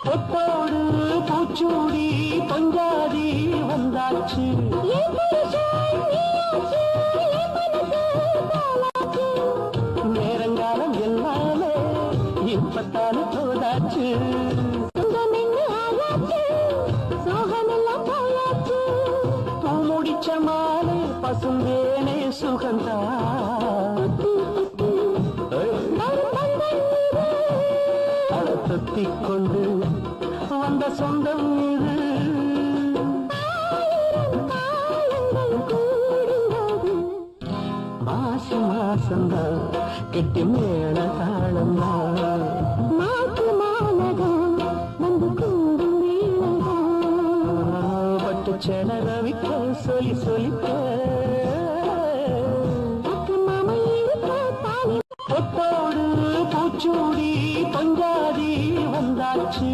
பொட்டோடு பூச்சூடி பொஞ்சாதி வந்தாச்சு. நேரங்காலம் எல்லாமே இப்பத்தானு போதாச்சு. பூ முடிச்ச மாலை பசுந்தேனே சுகந்தா. தொத்திக் கொண்டு வந்த சொந்தம் இது. மாசி மாசந்தா கெட்டி மேள தாளந்தா. பட்டு செனரவிக்க சொல்லி சொல்லிக்க பொட்டோடு பூச்சூடி பொஞ்சாதி வந்தாச்சு.